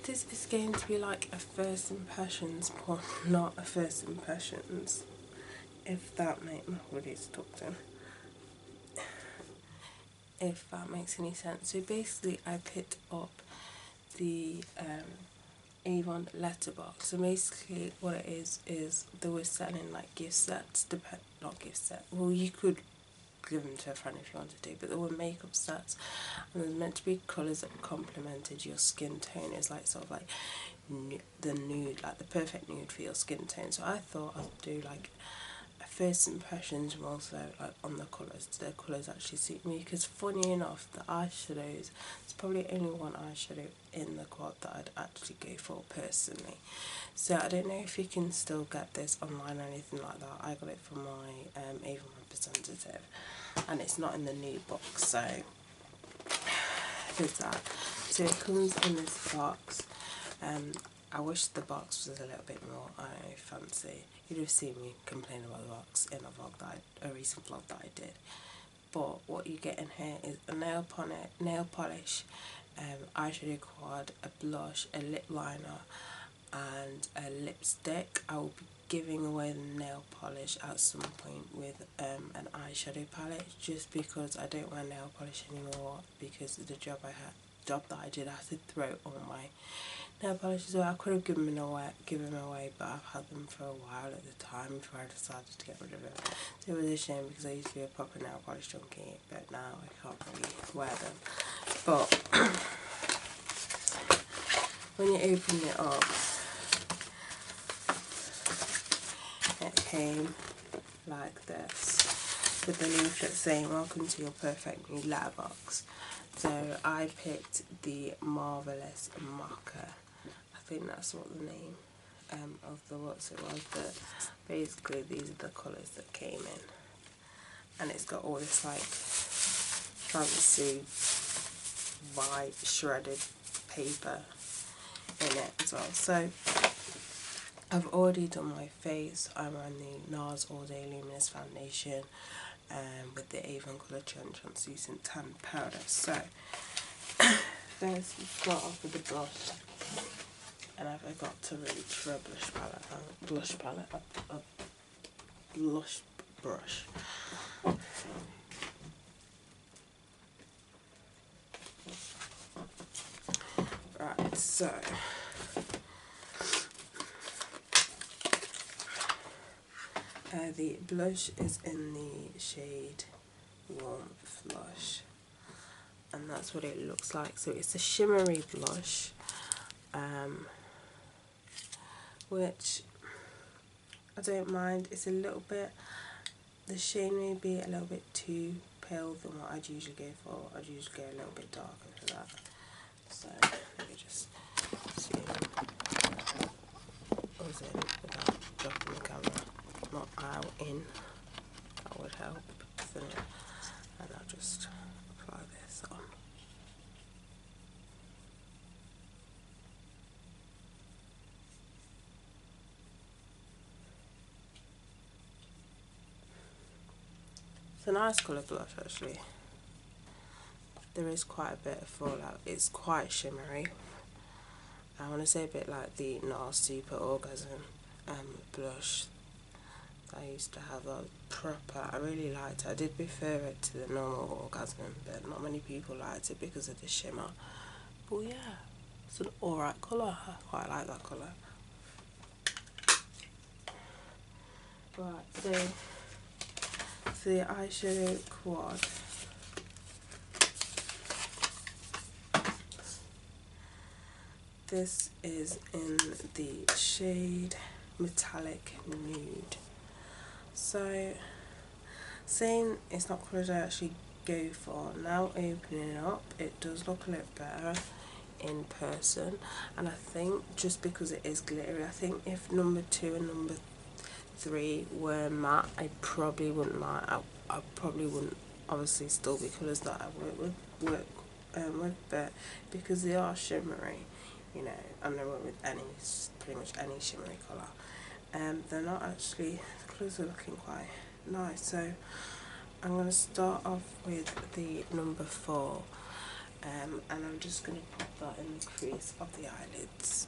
this is going to be like a first impressions, but not a first impressions, if that makes my hoodie's tucked in. If that makes any sense. So basically I picked up the Avon letterbox. So basically what it is they were selling like gift sets, not gift set, well you could give them to a friend if you wanted to, but there were makeup sets and there's meant to be colours that complemented your skin tone. It's like sort of like the nude, like the perfect nude for your skin tone. So I thought I'd do like a first impressions and also like on the colours. Do the colours actually suit me? Because funny enough, the eyeshadows, there's probably only one eyeshadow in the quad that I'd actually go for personally. So I don't know if you can still get this online or anything like that. I got it from my Avon representative and it's not in the nude box, so there's that. So it comes in this box. I wish the box was a little bit more, I don't know, fancy. You'd have seen me complain about the box in a vlog a recent vlog that I did. But what you get in here is a nail polish, eyeshadow quad, a blush, a lip liner, and a lipstick. I will be giving away the nail polish at some point with an eyeshadow palette, just because I don't wear nail polish anymore because of the job that I did. I had to throw all my nail polishes away. I could have given them away, but I've had them for a while at the time before I decided to get rid of them. So it was a shame because I used to be a proper nail polish junkie, but now I can't really wear them. But when you open it up, it came like this with the leaflet saying welcome to your perfect nude letterbox. So I picked the Marvelous Marker. I think that's what the name of the what's it was, but basically these are the colours that came in, and it's got all this like fancy white shredded paper in it as well. So I've already done my face. I'm on the NARS All Day Luminous Foundation with the Avon Colour Translucent Tan Powder. So first we start off with the blush, and I forgot to reach for a blush brush. Right, so the blush is in the shade Warm Flush, and that's what it looks like. So it's a shimmery blush, which I don't mind. It's a little bit, the shade may be a little bit too pale than what I'd usually go for. I'd usually go a little bit darker for that. So let me just see us in without dropping the camera. Not out, in. That would help, isn't it? And I'll just apply this on. It's a nice colour blush actually. There is quite a bit of fallout. It's quite shimmery. I want to say a bit like the NARS Super Orgasm blush I used to have. A proper, I really liked it. I did prefer it to the normal Orgasm, but not many people liked it because of the shimmer. But yeah, it's an alright colour. I quite like that colour. Right, so for the eyeshadow quad, this is in the shade Metallic Nude. So, saying it's not colours I actually go for, now opening it up, it does look a little better in person. And I think just because it is glittery, I think if number 2 and number 3 were matte, I probably wouldn't mind. I probably wouldn't obviously still be colours that I work with, but because they are shimmery, you know, and I work with pretty much any shimmery colour, they're not actually, the colours are looking quite nice. So I'm going to start off with the number 4, and I'm just going to pop that in the crease of the eyelids.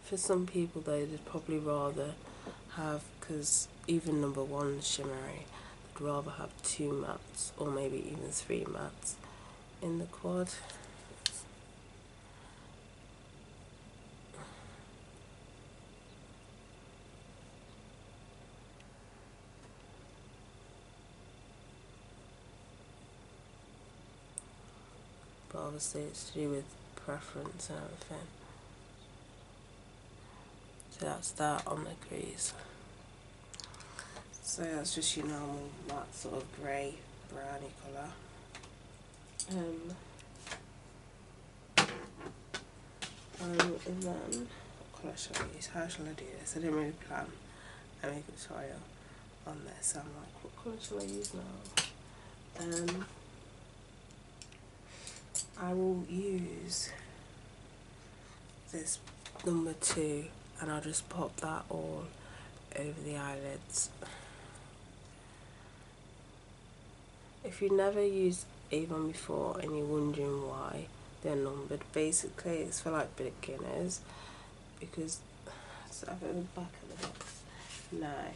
For some people though, they'd probably rather have, because even number one shimmery, they'd rather have 2 mattes or maybe even 3 mattes in the quad. But obviously it's to do with preference and everything. So that's that on the crease. So that's just your normal matte sort of grey, browny colour. And then, what colour shall I use? How shall I do this? I didn't really plan a makeup tutorial on this, so I'm like, what colour shall I use now? I will use this number 2 and I'll just pop that all over the eyelids. If you've never used Avon before and you're wondering why they're numbered, basically it's for like beginners, because let's have it at the back of the box now.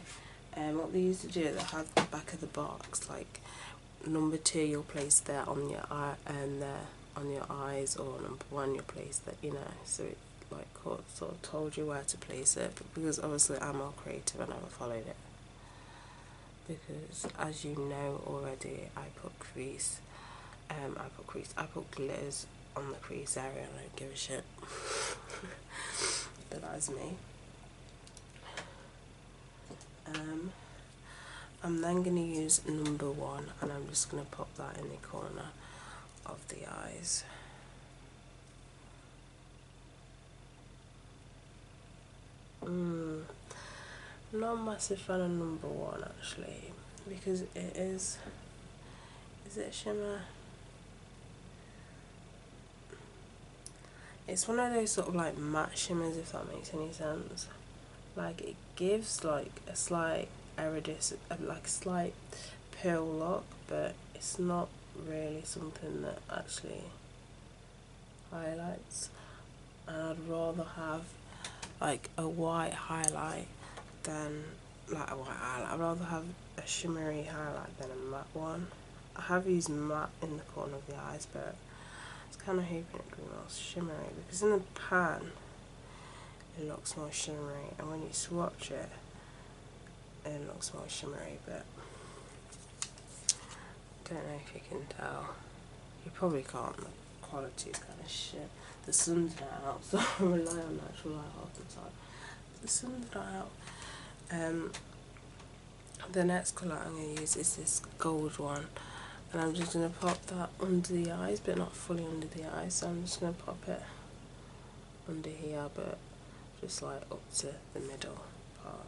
What they used to do, they have the back of the box, like number 2 you'll place there on your eye and there on your eyes, or number 1 you'll place that, you know, so it like sort of told you where to place it. But because obviously I'm more creative, I never followed it, because as you know already, I put glitters on the crease area and I don't give a shit. But that's me. I'm then going to use number 1 and I'm just going to pop that in the corner of the eyes. Not a massive fan of number 1 actually, because it is it a shimmer? It's one of those sort of like matte shimmers, if that makes any sense. Like it gives like a slight iridescent, like a slight pearl look, but it's not really something that actually highlights. And I'd rather have like a white highlight than like a white highlight. I'd rather have a shimmery highlight than a matte one. I have used matte in the corner of the eyes, but I was kind of hoping it would be more shimmery, because in the pan it looks more shimmery, and when you swatch it, it looks more shimmery, but I don't know if you can tell. You probably can't, the quality is kind of shit. The sun's not out, so I rely on natural light half the time. The sun's not out. The next colour I'm going to use is this gold one, and I'm just going to pop that under the eyes, but not fully under the eyes, so I'm just going to pop it under here, but just like up to the middle part.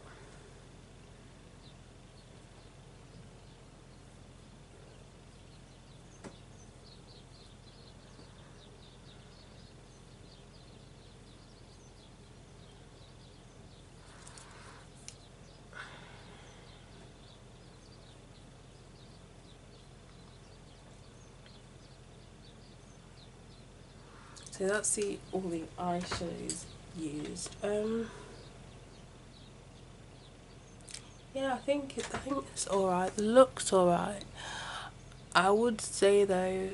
So that's all the eyeshadows used. Yeah, I think it's alright. The look's alright. I would say though,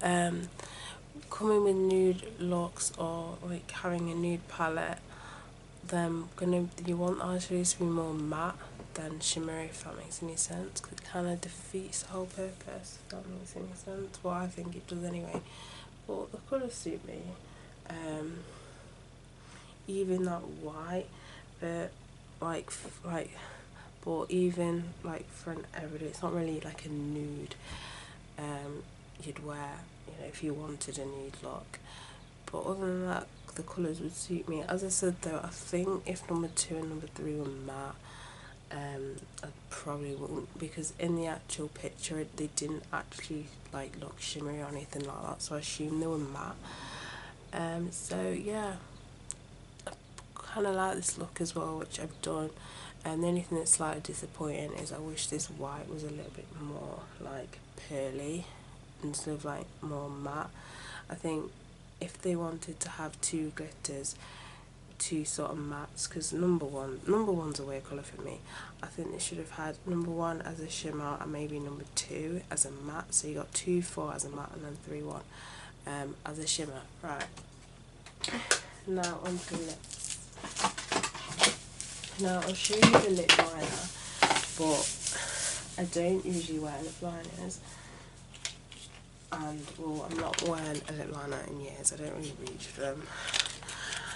coming with nude looks or like having a nude palette, then you want eyeshadows to be more matte than shimmery, if that makes any sense, because it kind of defeats the whole purpose, if that makes any sense. Well, I think it does anyway. But the colours suit me. Even that white, but but even like for an everyday, it's not really like a nude you'd wear, you know, if you wanted a nude look. But other than that, the colours would suit me. As I said though, I think if number 2 and number 3 were matte, I probably wouldn't, because in the actual picture they didn't actually like look shimmery or anything like that, so I assume they were matte. So yeah, I kind of like this look as well, which I've done. And the only thing that's slightly disappointing is I wish this white was a little bit more like pearly instead of like more matte. I think if they wanted to have two glitters, two sort of mattes, because number one's a weird colour for me. I think they should have had number 1 as a shimmer and maybe number 2 as a matte. So you got 2, 4 as a matte and then 3, 1 as a shimmer. Right, now onto lips. Now I'll show you the lip liner, but I don't usually wear lip liners, and well, I'm not wearing a lip liner in years. I don't really reach for them.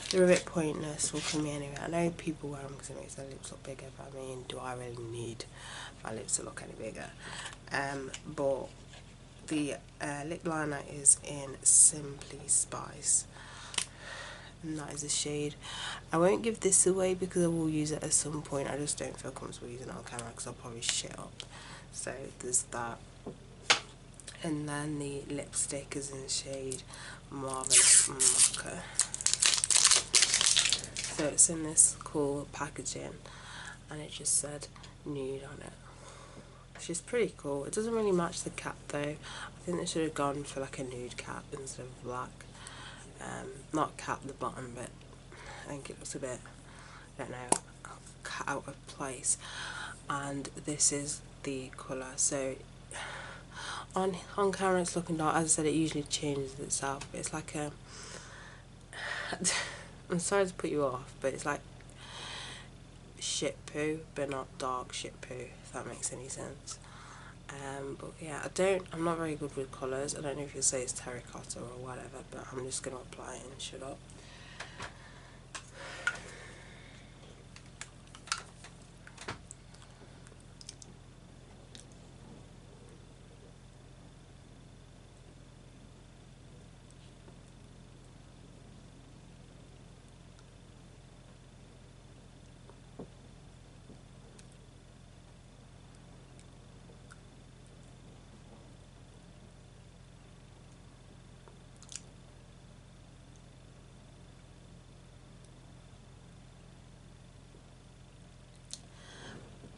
They're a bit pointless for me anyway. I know people wear them because it makes their lips look bigger, but I mean, do I really need my lips to look any bigger? But the lip liner is in Simply Spice, and that is a shade. I won't give this away because I will use it at some point. I just don't feel comfortable using it on camera because I'll probably shit up. So there's that. And then the lipstick is in the shade Marvelous Mocha. So it's in this cool packaging, and it just said nude on it, which is pretty cool. It doesn't really match the cap though. I think they should have gone for like a nude cap instead of black. Not cap the bottom bit. I think it looks a bit, I don't know, out of place. And this is the colour. So on camera it's looking dark. As I said, it usually changes itself, but it's like a I'm sorry to put you off, but it's like shit poo, but not dark shit poo, if that makes any sense. But yeah, I'm not very good with colours. I don't know if you'll say it's terracotta or whatever, but I'm just going to apply it and shut up.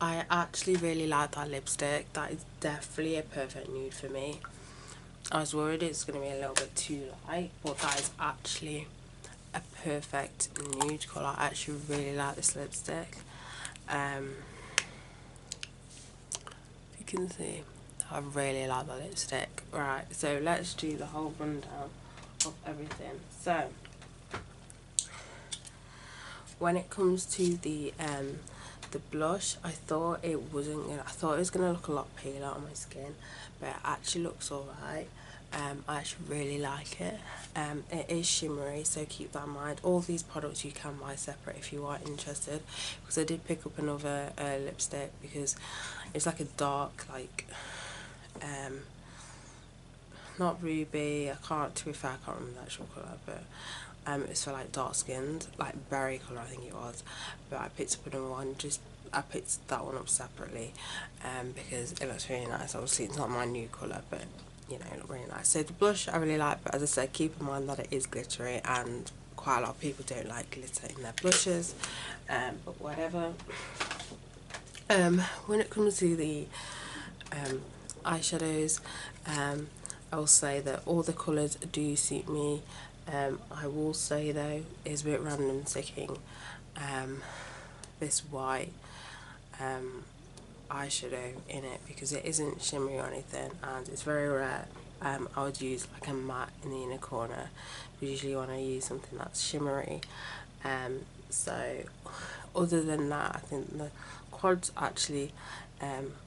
I actually really like that lipstick. That is definitely a perfect nude for me. I was worried it's going to be a little bit too light, but that is actually a perfect nude colour. I actually really like this lipstick. If you can see, I really like the lipstick. Right, so let's do the whole rundown of everything. So when it comes to the blush, I thought it was gonna look a lot paler on my skin, but it actually looks alright. I actually really like it. It is shimmery, so keep that in mind. All these products you can buy separate if you are interested, because I did pick up another lipstick because it's like a dark, like not ruby, to be fair I can't remember the actual colour, but it's for like dark skinned, like berry colour I think it was, but I picked up another one. I picked that one up separately because it looks really nice. Obviously it's not my new colour, but you know, it looked really nice. So the blush I really like, but as I said, keep in mind that it is glittery and quite a lot of people don't like glitter in their blushes, but whatever. When it comes to the eyeshadows, I will say that all the colours do suit me. I will say though, it's a bit random sticking this white eyeshadow in it because it isn't shimmery or anything, and it's very rare. I would use like a matte in the inner corner, but usually when I use something that's shimmery. So other than that, I think the quads actually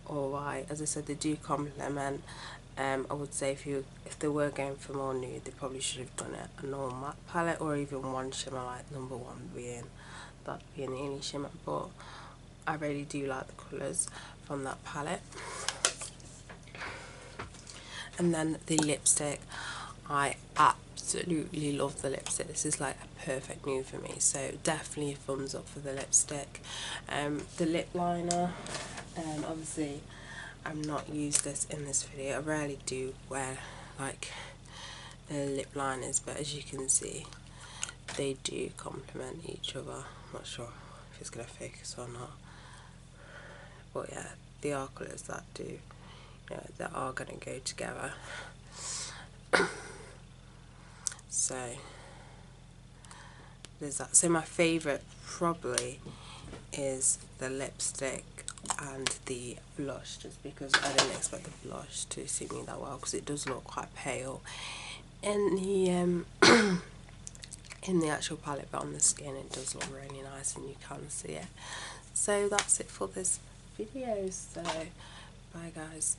alright. As I said, they do complement. I would say if they were going for more nude, they probably should have done it a normal matte palette, or even one shimmer, like number 1 being the only shimmer. But I really do like the colours from that palette. And then the lipstick, I absolutely love the lipstick. This is like a perfect nude for me, so definitely a thumbs up for the lipstick. The lip liner, obviously I've not used this in this video. I rarely do wear like lip liners, but as you can see, they do complement each other. I'm not sure if it's going to focus or not, but yeah, they are colours that do, you know, that are going to go together. So there's that. So my favourite probably is the lipstick and the blush, just because I didn't expect the blush to suit me that well, because it does look quite pale in the in the actual palette, but on the skin it does look really nice and you can see it. So that's it for this video. So bye guys.